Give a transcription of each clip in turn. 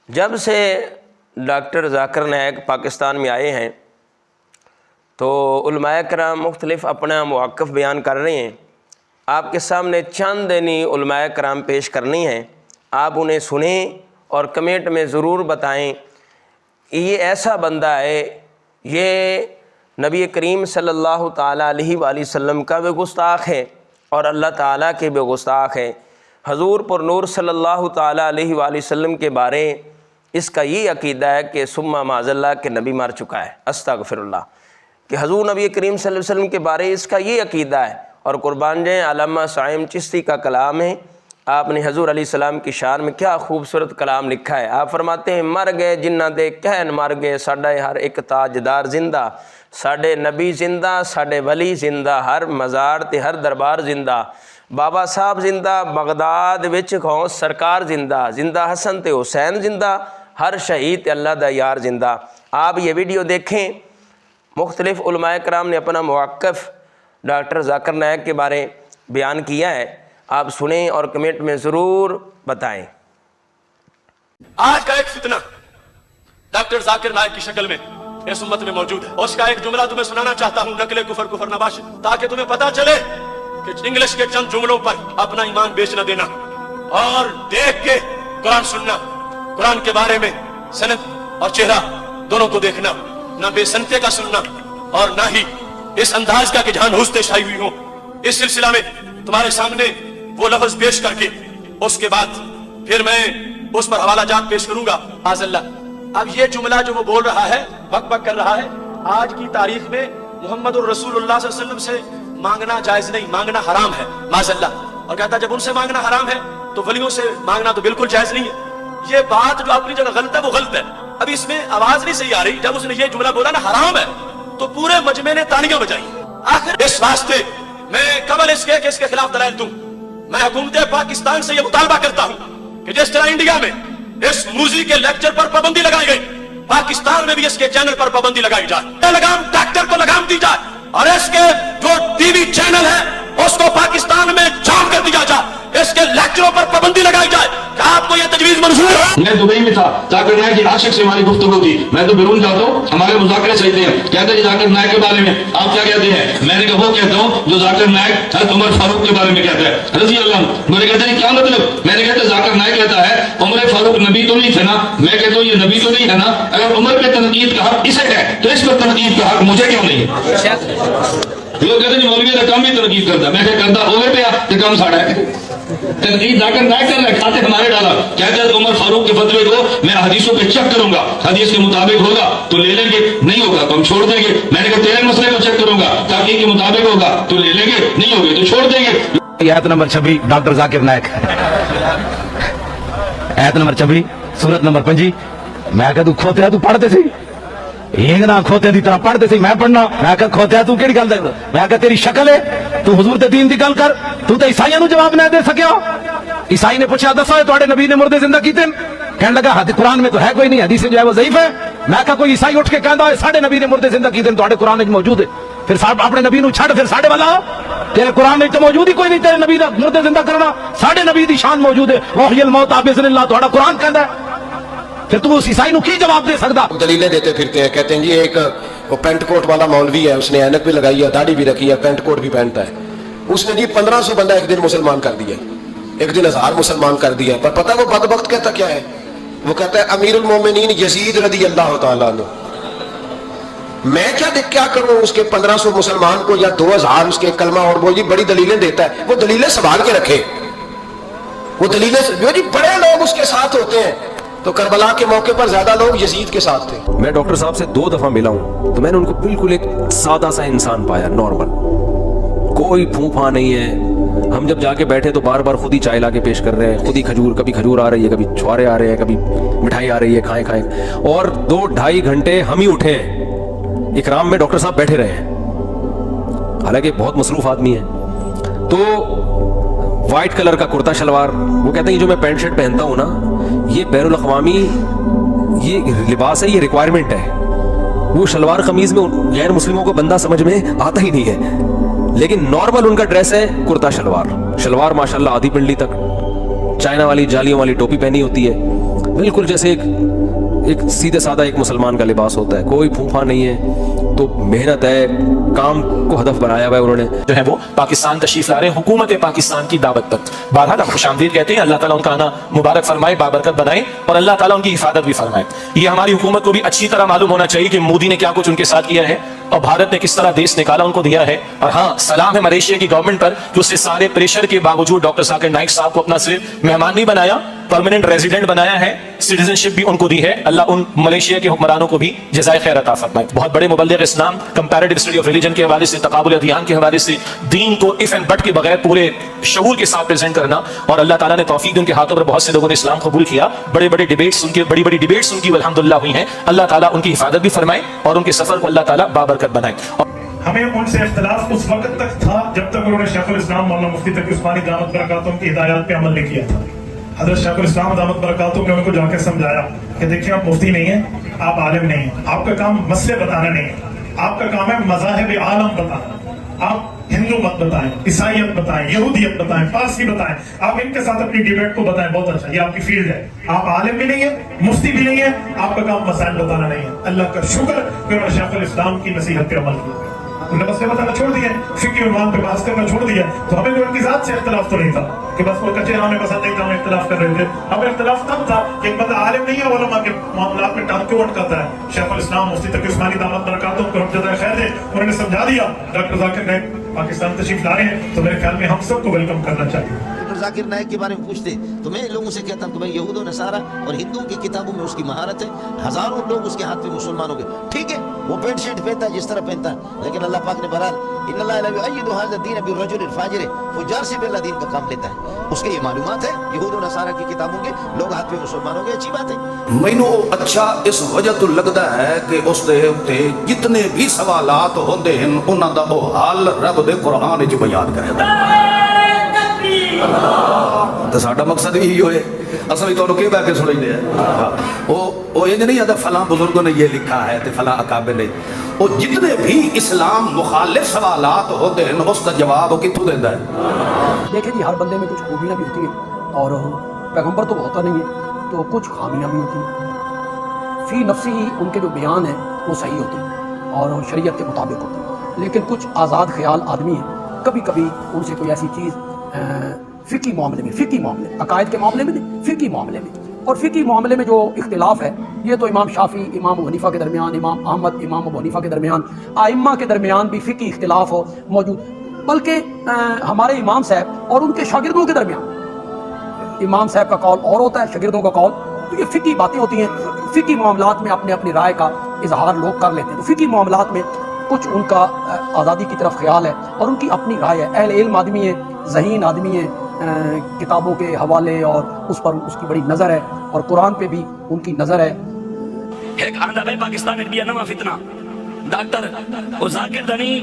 جب سے ڈاکٹر ذاکر نائک پاکستان میں آئے ہیں تو علماء کرام مختلف اپنا مواقف بیان کر رہے ہیں۔ آپ کے سامنے چند دینی علماء کرام پیش کرنی ہیں، آپ انہیں سنیں اور کمنٹ میں ضرور بتائیں یہ ایسا بندہ ہے، یہ نبی کریم صلی اللہ تعالیٰ علیہ وآلہ وسلم کا بھی گستاخ ہے اور اللہ تعالیٰ کے بھی گستاخ ہے۔ حضور پر نور صلی اللہ تعالیٰ علیہ وآلہ وسلم کے بارے اس کا یہ عقیدہ ہے کہ ثم معاذ اللہ کہ نبی مر چکا ہے، استغفر اللہ، کہ حضور نبی کریم صلی اللہ علیہ وسلم کے بارے اس کا یہ عقیدہ ہے۔ اور قربان جائیں علامہ صائم چشتی کا کلام ہے، آپ نے حضور علیہ السلام کی شان میں کیا خوبصورت کلام لکھا ہے۔ آپ فرماتے ہیں مر گئے جنہ دے کہن مر گئے ساڈا ہر ایک تاجدار زندہ، ساڈے نبی زندہ، ساڈے ولی زندہ، ہر مزار تے ہر دربار زندہ، بابا صاحب زندہ، بغداد وچ ہوں سرکار زندہ، زندہ حسن تے حسین زندہ، ہر شہید تے اللہ دا یار زندہ۔ آپ یہ ویڈیو دیکھیں، مختلف علماء کرام نے اپنا موقف ڈاکٹر ذاکر نائک کے بارے بیان کیا ہے، آپ سنیں اور کمنٹ میں ضرور بتائیں۔ آج کا ایک فتنہ ڈاکٹر ذاکر نائک کی شکل میں اس امت میں موجود ہے، اس کا ایک جملہ تمہیں سنانا چاہتا ہوں، نقل کفر کفر نباش، تاکہ تمہیں پتا چلے کہ انگلش کے چند جملوں پر اپنا ایمان بیچ نہ دینا اور دیکھ کے قرآن سننا، قرآن کے بارے میں سند اور چہرہ دونوں کو دیکھنا، نہ بے سنتے کا سننا اور نہ ہی اس انداز کا کہ جہاں نحوستیں شائع ہوئی ہوں۔ اس سلسلہ میں تمہارے سامنے وہ لفظ پیش کر کے اس کے بعد پھر میں اس پر حوالہ جات پیش کروں گا۔ معاذ اللہ، اب یہ جملہ جو وہ بول رہا ہے، بک بک کر رہا ہے، آج کی تاریخ میں محمد الرسول اللہ صلی اللہ علیہ وسلم سے مانگنا جائز نہیں، مانگنا حرام ہے، معاذ اللہ، اور کہتا ہے جب ان سے مانگنا حرام ہے تو ولیوں سے مانگنا تو بالکل جائز نہیں ہے۔ یہ بات جو اپنی جگہ غلط ہے وہ غلط ہے، اب اس میں آواز نہیں صحیح آ رہی۔ جب اس نے یہ جملہ بولا نا حرام ہے تو پورے مجمع نے تالیاں بجائی۔ آخر اس واسطے میں قبل اس کے کہ اس کے خلاف دلائل دوں، میں حکومت پاکستان سے یہ مطالبہ کرتا ہوں کہ جس طرح انڈیا میں اس موزی کے لیکچر پر پابندی لگائی گئی، پاکستان میں بھی اس کے چینل پر پابندی لگائی جائے، لگام ڈاکٹر کو لگام دی جائے، اور اس کے جو ٹی وی چینل ہے اس کو پاکستان میں جام کر دیا جائے، اس کے لیکچروں پر پابندی لگائی جائے۔ کیا آپ کو یہ تجویز منظور ہے؟ میں دبئی میں تھا، ذاکر نائک کی عاشق سے ہماری گفتگو تھی، میں تو بیرون جاتا ہوں، ہمارے مذاکرے چلتے ہیں، کہتے ہیں ذاکر نائک کے بارے میں آپ کیا کہتے ہیں؟ میں نے کہا وہ کہتا ہوں جو ذاکر نائک حضرت عمر فاروق کے بارے میں کہتا ہے رضی اللہ عنہ۔ مجھے کہتے ہیں کیا مطلب؟ میں نے کہتا ذاکر نائک کہتا ہے عمر فاروق نبی تو نہیں تھے نا، میں کہتا ہوں یہ نبی تو نہیں ہے نا، اگر عمر پہ تنقید کا حق اسے ہے تو اس پر تنقید کا حق مجھے کیوں نہیں ہے؟ لوگ کہتے ہیں مولوی کا کام ہی تنقید کرتا، میں کہتا کرتا عمر پہ کہ کام ساڑھا ہے، تنقید ذاکر نائک کر رہا ہے، کھاتے ہمارے ڈالا، کہتے ہیں عمر فاروق کے فتوے کو میں حدیثوں پہ چیک کروں گا، حدیث کے مطابق ہوگا تو لے لیں گے، نہیں ہوگا تو ہم چھوڑ دیں گے۔ میں نے کہا تیرے مسئلے کو چیک کروں گا، تحقیق کے مطابق ہوگا تو لے لیں گے، نہیں ہوگے تو چھوڑ دیں گے۔ آیت نمبر 26 ڈاکٹر ذاکر نائک، آیت نمبر 26 سورت نمبر 5۔ میں کہا تو کھوتے تو پڑھتے سی، ایک نہ کھوتے دی طرح پڑھتے سی، میں پڑھنا، میں کہا کھوتے تو کیڑی گل دے، میں کہا تیری شکل ہے تو حضور تے دین دی گل کر، تو تے عیسائیاں نو جواب نہ دے سکیا۔ عیسائی نے پوچھا دسو تواڈے نبی نے مردے زندہ کیتے؟ کہنے لگا حدیث قرآن میں تو ہے کوئی نہیں، حدیث جو ہے وہ ضعیف ہے۔ میں کہا کوئی عیسائی اٹھ کے کہندا ہے ساڈے نبی نے مردے زندہ کیتے تواڈے قرآن وچ موجود ہے، پھر صاحب اپنے نبی نو چھڈ، پھر ساڈے والا تیرے قرآن وچ تو موجود ہی کوئی نہیں، تیرے نبی دا مردے زندہ کرنا، ساڈے نبی دی شان موجود ہے، وحی الموت باذن اللہ تواڈا قرآن کہندا ہے، پھر تو اس عیسائی نو کی جواب دے سکدا؟ دلیلیں دیتے پھرتے ہیں، کہتے ہیں جی ایک وہ پینٹ کوٹ والا مولوی ہے، اس نے اینک بھی لگائی ہے، داڑھی بھی رکھی ہے، پینٹ کوٹ بھی پہنتا ہے، اس نے جی 1500 بندہ ایک دن مسلمان کر دیا، ایک دن 1000 مسلمان کر دیا، پر پتہ وہ بدبخت کہتا کیا ہے؟ وہ کہتا ہے امیر المومنین یزید رضی اللہ تعالیٰ عنہ، میں کیا کروں اس کے 1500 مسلمان کو یا 2000 اس کے کلمہ، اور وہ جی بڑی دلیلیں دیتا ہے، وہ دلیلیں سنبھال کے رکھے، وہ دلیلیں جو جی بڑے لوگ اس کے ساتھ ہوتے ہیں، تو کربلا کے موقع پر زیادہ لوگ یزید کے ساتھ تھے۔ میں ڈاکٹر صاحب سے 2 دفعہ ملا ہوں تو میں نے ان کو بالکل ایک سادہ سا انسان پایا، نارمل، کوئی پھونپھا نہیں ہے۔ ہم جب جا کے بیٹھے تو بار بار خود ہی چائے لا کے پیش کر رہے ہیں، خود ہی کھجور، کبھی کھجور آ رہی ہے، کبھی چھوارے آ رہے ہیں، کبھی مٹھائی آ رہی ہے، کھائیں کھائیں، اور 2-2.5 گھنٹے ہم ہی اٹھے ہیں، اکرام میں ڈاکٹر صاحب بیٹھے رہے ہیں، حالانکہ بہت مصروف آدمی ہے۔ تو وائٹ کلر کا کرتا شلوار، وہ کہتے ہیں جو میں پینٹ شرٹ پہنتا ہوں نا یہ بین الاقوامی یہ لباس ہے، یہ ریکوائرمنٹ ہے، وہ شلوار قمیض میں غیر مسلموں کو بندہ سمجھ میں آتا ہی نہیں ہے، لیکن نارمل ان کا ڈریس ہے کرتا شلوار، شلوار ماشاءاللہ آدھی پنڈلی تک، چائنا والی جالیوں والی ٹوپی پہنی ہوتی ہے، बिल्कुल जैसे एक सीधे साधा एक मुसलमान का लिबास होता है, कोई फूफा नहीं है, तो मेहनत है, काम को हदफ बनाया हुआ है उन्होंने। जो है वो पाकिस्तान तशरीफ ला रहे हैं हुकूमत पाकिस्तान की दावत पर। बहरहाल हम खुशामदीद कहते हैं, अल्लाह ताला उनका आना मुबारक फरमाए, बाबरकत बनाए और अल्लाह ताला उनकी हिफाजत भी फरमाए। ये हमारी हुकूमत को भी अच्छी तरह मालूम होना चाहिए कि मोदी ने क्या कुछ उनके साथ किया है और भारत ने किस तरह देश निकाला उनको दिया है। और हाँ, सलाम है मलेशिया की गवर्नमेंट पर जो उससे सारे प्रेशर के बावजूद डॉक्टर जाकिर नाइक साहब को अपना सिर्फ मेहमान नहीं बनाया, परमानेंट रेजिडेंट बनाया है, सिटीजनशिप भी उनको दी है। अल्लाह उन मलेशिया के हुक्मरानों को भी जज़ाए खैर अता फरमाए। बहुत बड़े मुबल्लिग इस्लाम, कंपैरेटिव स्टडी ऑफ रिलीजन के हवाले से, तकाबुल अदियान के हवाले से दीन को इफ एंड बट के बगैर पूरे शऊर के साथ प्रेजेंट करना, और अल्लाह ताला ने तौफीक दी, उनके हाथों पर बहुत से लोगों ने इस्लाम कबूल किया। बड़ी बड़ी डिबेट्स उनकी अल्हम्दुलिल्लाह हुई हैं। अल्लाह ताला उनकी हिफाजत भी फरमाए और उनके सफर को अल्लाह ताला बाबरकत बनाए। हमें उनसे इख्तिलाफ उस वक्त तक था जब तक उन्होंने शेखुल इस्लाम मौलाना मुफ्ती तकी उस्मानी दामत बरकातुहू की हिदायत पे अमल नहीं किया था। हज़रत शेखुल इस्लाम दामत बरकातुहू ने उनको जाकर समझाया कि देखिए आप मुफ्ती नहीं हैं, आप आलिम नहीं हैं, आपका काम मसले बताना नहीं है, आपका काम है मज़ाहिब आलम बताना। आप हिंदू मत बताएं, ईसाईयत बताएं, यहूदियत बताएं, पारसी बताएं, आप इनके साथ अपनी डिबेट को बताएं, बहुत अच्छा, ये आपकी फील्ड है। आप आलिम भी नहीं है, मुफ्ती भी नहीं है, आपका काम मसाइल बताना नहीं है। अल्लाह का शुक्र कि उन्होंने शेखुल इस्लाम की नसीहत पे अमल किया, उन्होंने मसले बताना छोड़ दिया, फिक्र उन्वान पे बात करना छोड़ दिया। तो हमें उनकी जात से इख्तिलाफ तो नहीं था कि बस वो कच्चे हमें पसंद नहीं था, हम इख्तिलाफ कर रहे थे। हमें इख्तिलाफ तब था कि एक बंदा आलिम नहीं है, उलमा के मामलात में टांग क्यों अटकाता है। शेखुल इस्लाम मुफ्ती तकी उस्मानी दामत बरकातुहू को जज़ाए खैर दे, उन्होंने समझा दिया। डॉक्टर जाकिर नाइक पाकिस्तान तशरीफ ला रहे हैं, तो मेरे ख्याल में हम सबको वेलकम करना चाहिए। डॉक्टर जाकिर नाइक के बारे में पूछते तो मैं लोगों से कहता हूँ कि भाई यहूद और नसारा और हिंदुओं की किताबों में उसकी महारत है, हजारों लोग उसके हाथ में मुसलमानों के, ठीक है वो पेंट शर्ट पहनता है जिस तरह पहनता है, लेकिन अल्लाह पाक ने बहरहाल इन्नल्लाह ला युअय्यिदु हाज़ा दीन बिर्रजुलिल फाजिर, फुज्जार से भी अल्लाह दीन का काम लेता है। उसके ये मालूमात है यहूद और नसारा की किताबों के, लोग हाथ में मुसलमानों के, अच्छी बात है। मैनू अच्छा इस वजह तो लगता है कि उस दे उत्ते जितने भी सवालात होंदे हैं उन्हां दा ओ हल रब दे कुरान विच बयान करदा है। तो साडा मकसद यही होए, असल में तो के बैठ के सुनते हैं वो ये नहीं आता फलां बुजुर्गों ने ये लिखा है तो फलां अकाबिर ने, वो जितने भी इस्लाम मुखालिफ सवालात होते हैं उसका जवाब वो कितों देता है। देखिए जी, हर बंदे में कुछ खूबियाँ भी होती हैं और पैगंबर तो होता नहीं है, तो कुछ खामियाँ भी होती हैं। फी नफ्सी ही उनके जो बयान हैं वो सही होते हैं और शरीयत के मुताबिक होते हैं, लेकिन कुछ आज़ाद ख्याल आदमी हैं, कभी कभी उनसे कोई ऐसी चीज़ फ़िकी मामले, अकायद के मामले में नहीं, फ़िकी मामले में, और फ़िकी मामले में जो इख्तिलाफ है ये तो इमाम शाफी, इमाम अबू हनीफा के दरमियान, इमाम अहमद, इमाम अबू हनीफा के दरमियान, आइम्मा के दरमियान भी फ़िकी इख्तिलाफ हो मौजूद, बल्कि हमारे इमाम साहब और उनके शागिर्दों के दरमियान इमाम साहब का कौल और होता है, शागिर्दों का कौल, तो ये फ़िकी बातें होती हैं। फ़िकी मामलात में अपने अपनी राय का इजहार लोग कर लेते हैं, तो फ़िकी मामलात में कुछ उनका आज़ादी की तरफ ख्याल है और उनकी अपनी राय है, अहले इल्म आदमी है, ज़हीन आदमी है, किताबों के हवाले और उस पर उसकी बड़ी नज़र है और कुरान पे भी उनकी नज़र है। एक आंदा भाई पाकिस्तान में भी नवा फितना डॉक्टर ओ जाकिर दनी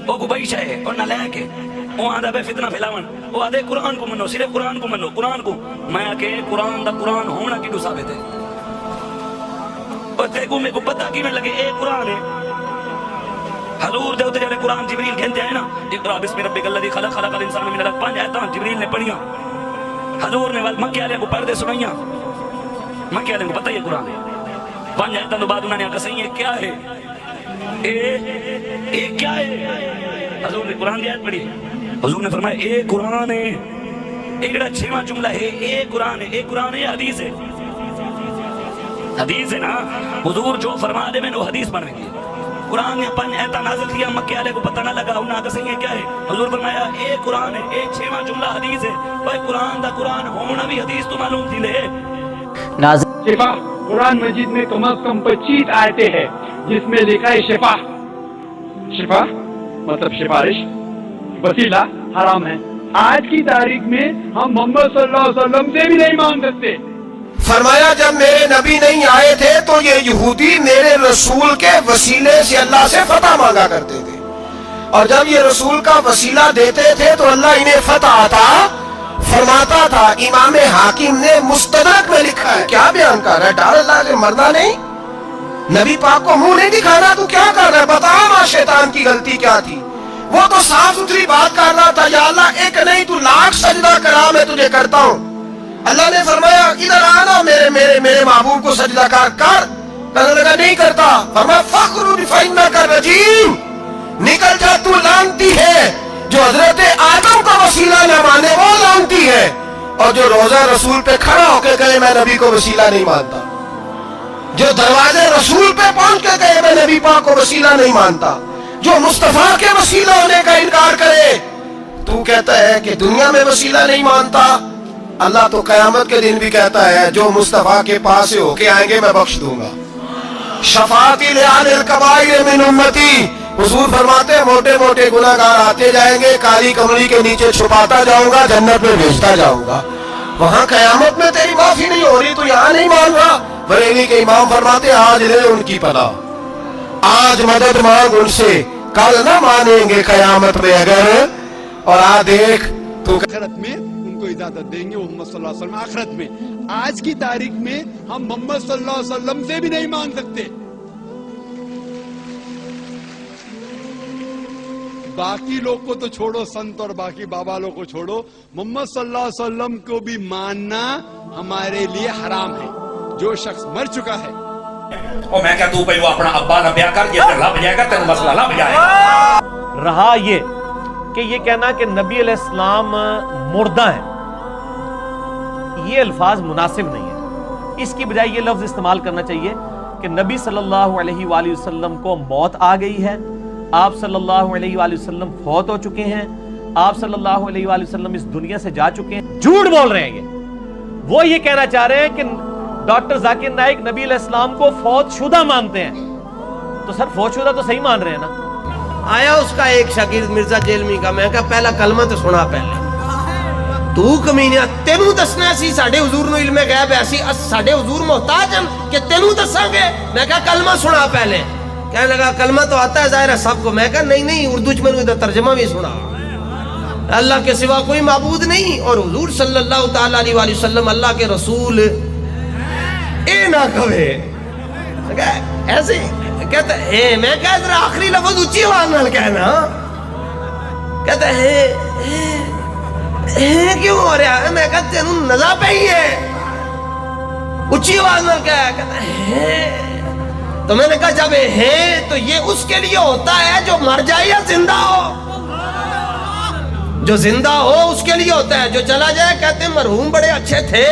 ओ गुबई है और नलायक है, वो आंदा भाई फितना फैलावन, वो आधे कुरान को मनो, सिर्फ कुरान को मनो, कुरान को मैं के कुरान दा कुरान होना की साबित है, और तेगु मेरे को पता कि मैं लगे ए कुरान है। हजूर दे उते कुरान जिब्रील कहते हैं ना, इक़रा बिस्मि रब्बिकल्लज़ी खलक़ खलक़ल इंसान मिन अलक़, 5 आयतां जिब्रील ने पढ़ियां, हजूर ने मक्के वाले को पढ़ दे सुनाइयां, मक्के वाले को पता ही है कुरान है। 5 आयतां तो बाद उन्होंने कहा सही है क्या है, ए क्या है, हजूर ने कुरान की आयत पढ़ी, हजूर ने फरमाया ए कुरान है, एक 6वां जुमला है ए कुरान है, ए कुरान है, हदीस है, हदीस है ना, हुजूर जो फरमा दे मैंने वो हदीस बन रही है। कुरान ने 5 आयत नाज़िल किया, मक्के वाले को पता ना लगा, उन्हें कहा सही है क्या है, हुजूर फरमाया ए कुरान है, ए 6वां जुमला हदीस है, भाई कुरान दा कुरान होना भी हदीस तो मालूम थी ले नाज़िल। शिफा कुरान मजीद में कम से कम 25 आयतें हैं जिसमें लिखा है शिफा, शिफा मतलब सिफारिश, वसीला हराम है। आज की तारीख में हम मोहम्मद सल्लल्लाहु अलैहि वसल्लम से भी नहीं मांग सकते। फरमाया जब मेरे नबी नहीं आए थे तो ये यहूदी मेरे रसूल के वसीले से अल्लाह से फतह मांगा करते थे, और जब ये रसूल का वसीला देते थे तो अल्लाह इन्हें फतह अता फरमाता था। इमाम हाकिम ने मुस्तदरक में लिखा है, क्या बयान कर रहा है, डर अल्लाह से मरना नहीं, नबी पाक को मुंह नहीं दिखाना, तू क्या कर रहा है, बता मां शैतान की गलती क्या थी। वो तो साफ सुथरी बात कर रहा था, या अल्लाह एक नहीं तू लाख सजदा करा मैं तुझे करता हूं, अल्लाह ने फरमाया इधर आना, मेरे मेरे मेरे महबूब को सजदा कर। कहने लगा नहीं करता। फरमाया फखरुन फइन्नका रजीम, निकल जा तू लानती है। जो हजरत आदम का वसीला न माने वो लानती है, और जो रोजा रसूल पे खड़ा होकर कहे मैं नबी को वसीला नहीं मानता, जो दरवाजे रसूल पे पहुंच के कहे मैं नबी पाक को वसीला नहीं मानता, जो मुस्तफा के वसीला होने का इनकार करे, तू कहता है कि दुनिया में वसीला नहीं मानता। अल्लाह तो कयामत के दिन भी कहता है जो मुस्तफा के पास से होके आएंगे मैं बख्श दूंगा। शफाती लियानिल कबाइर मिन उम्मती, हुजूर फरमाते हैं मोटे मोटे गुनाहगार आते जाएंगे, काली कमली के नीचे छुपाता जाऊंगा, जन्नत में भेजता जाऊंगा। वहां कयामत में तेरी माफी नहीं हो रही, तू यहाँ नहीं मान रहा। बरेली के इमाम फरमाते आज ले उनकी पनाह, आज मदद मांग उनसे, कल ना मानेंगे कयामत में अगर। और आ देख तू आखिरत में उनको इजाजत देंगे मोहम्मद सल्लल्लाहु अलैहि वसल्लम आखिरत में। आज की तारीख में हम मोहम्मद सल्लल्लाहु अलैहि वसल्लम से भी नहीं मांग सकते। बाकी लोग को तो छोड़ो, संत और बाकी बाबा लोग को छोड़ो, मोहम्मद सल्लल्लाहु अलैहि वसल्लम को भी मानना हमारे लिए हराम है। जो शख्स मर चुका है, और मैं क्या तू पहले अपना अब्बा ना ब्याह कर, ये लभ जाएगा तेरा मसला लभ जाएगा। रहा ये कि ये कहना कि नबी अलैहिस्सलाम मुर्दा है, ये अल्फाज मुनासिब नहीं है। इसकी बजाय ये लफ्ज इस्तेमाल करना चाहिए कि नबी सल्लल्लाहु अलैहि वसल्लम को मौत आ गई है, आप सल्लल्लाहु अलैहि वसल्लम फौत हो चुके हैं, आप सल्लल्लाहु अलैहि वसल्लम इस दुनिया से जा चुके हैं। झूठ बोल रहे हैं ये। वो ये कहना चाह रहे हैं कि डॉक्टर जाकिर नाइक नबी अलैहिस्सलाम को फौत शुदा मानते हैं, तो सर फौत शुदा तो सही मान रहे हैं ना। आया उसका एक शागिर्द मिर्जा जेलमी का, मैं कहा पहला कलमा तो सुना पहले। तू कमीनिया तेनू दसना सी साडे हुजूर नु इल्मे गैब ऐसी साडे हुजूर मोहताज हम कि तेनू दसांगे। मैं कहा कलमा सुना पहले। कहने लगा कलमा तो आता है जाहिर है सबको। मैं कहा नहीं नहीं उर्दू च मैनू इहदा तर्जमा भी सुना। अल्लाह के सिवा कोई माबूद नहीं और हुजूर सल्लल्लाहु तआला अलैहि वसल्लम अल्लाह के रसूल। ए ना कहे ऐसे कहता है, मैं कह जरा आखिरी लफ्ज ऊंची आवाज नाल कहना। कहता है क्यों हो रहा है? मैं कहता तेनू नजा पई है, ऊंची आवाज नाल कह। कहता है, तो मैंने कहा जब है तो ये उसके लिए होता है जो मर जाए या जिंदा हो। जो जिंदा हो उसके लिए होता है, जो चला जाए कहते मरहूम बड़े अच्छे थे।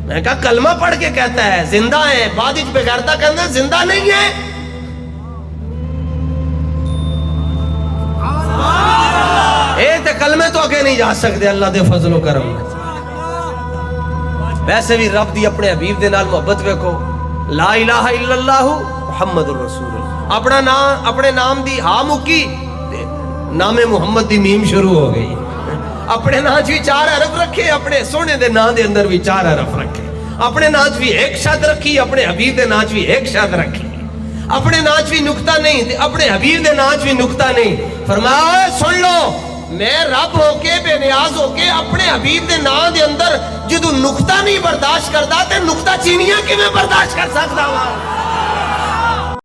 मैं कहा कलमा पढ़ के कहता है जिंदा है, बाद में बेगैरता कहते जिंदा नहीं है। ते कलमे तो आगे नहीं जा सकते अल्लाह दे फजलो करम। वैसे भी रब दी अपने हबीब दे नाल मोहब्बत वेखो। ला इलाहा इल्लल्लाहु मुहम्मदुर रसूलुल्लाह। अपना नाम अपने नाम दी हा मुकी, नामे मुहम्मद दी मीम शुरू हो गई। अपने नाम च भी 4 हरफ रखे, अपने सोने दे नाम दे अंदर भी 4 हरफ रखे। अपने नाम च भी एक शब्द रखी, अपने हबीब दे नाम च भी एक शब्द रखी। अपने नाम च भी नुक्ता नहीं ते अपने हबीब दे नाम च भी नुक्ता नहीं। फरमाया सुन लो, मैं रब होके बेनियाज होके अपने हबीब दे नाम दे अंदर जदों नुक्ता नहीं बर्दाश्त करदा ते नुक्ता चीनियां किवें बर्दाश्त कर सकदा वा।